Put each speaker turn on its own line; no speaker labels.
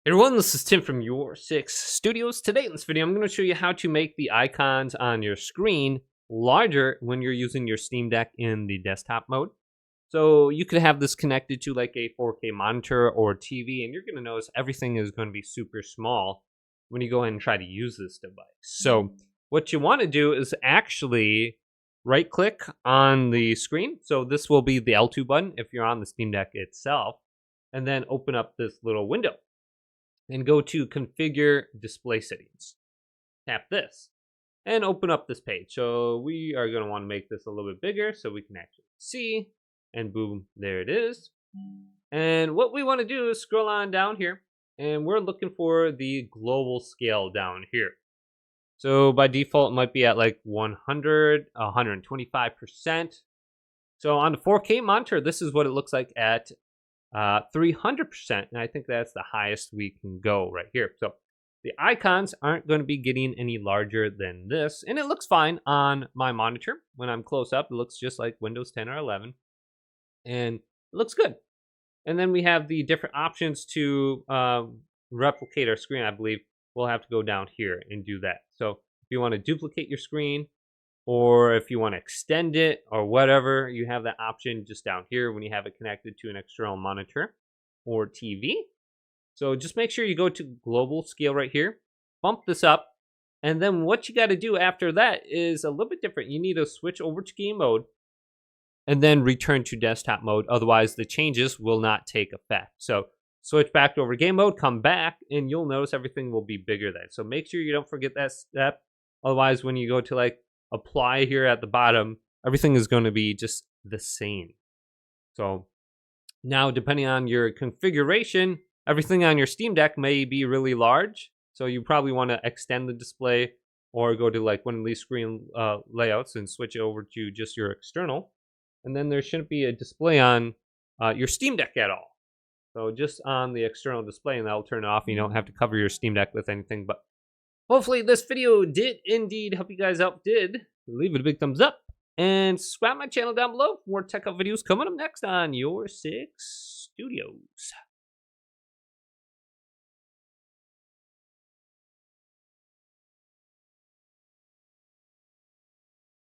Hey everyone, this is Tim from Your Six Studios. Today in this video, I'm going to show you how to make the icons on your screen larger when you're using your Steam Deck in the desktop mode. So you could have this connected to like a 4K monitor or TV, and you're going to notice everything is going to be super small when you go ahead and try to use this device. So what you want to do is actually right click on the screen. So this will be the L2 button if you're on the Steam Deck itself, and then open up this little window. And go to Configure Display Settings. Tap this and open up this page. So we are going to want to make this a little bit bigger so we can actually see. And boom, there it is. And what we want to do is scroll on down here, and we're looking for the global scale down here. So by default, it might be at like 100, 125%. So on the 4K monitor, this is what it looks like at 300%, and I think that's the highest we can go right here. So the icons aren't going to be getting any larger than this, and it looks fine on my monitor. When I'm close up, it looks just like Windows 10 or 11, and it looks good. And then we have the different options to replicate our screen. I believe we'll have to go down here and do that. So if you want to duplicate your screen, or if you want to extend it or whatever, you have that option just down here when you have it connected to an external monitor or TV. So just make sure you go to global scale right here, bump this up, and then what you got to do after that is a little bit different. You need to switch over to game mode and then return to desktop mode. Otherwise, the changes will not take effect. So switch back over to game mode, come back, and you'll notice everything will be bigger then. So make sure you don't forget that step. Otherwise, when you go to like apply here at the bottom, everything is going to be just the same. So now, depending on your configuration, everything on your Steam Deck may be really large. So you probably want to extend the display or go to like one of these screen layouts and switch it over to just your external. And then there shouldn't be a display on your Steam Deck at all. So just on the external display, and that'll turn off. You don't have to cover your Steam Deck with anything. But hopefully this video did indeed help you guys out. Leave it a big thumbs up and subscribe to my channel down below for more tech up videos coming up next on Your Six Studios.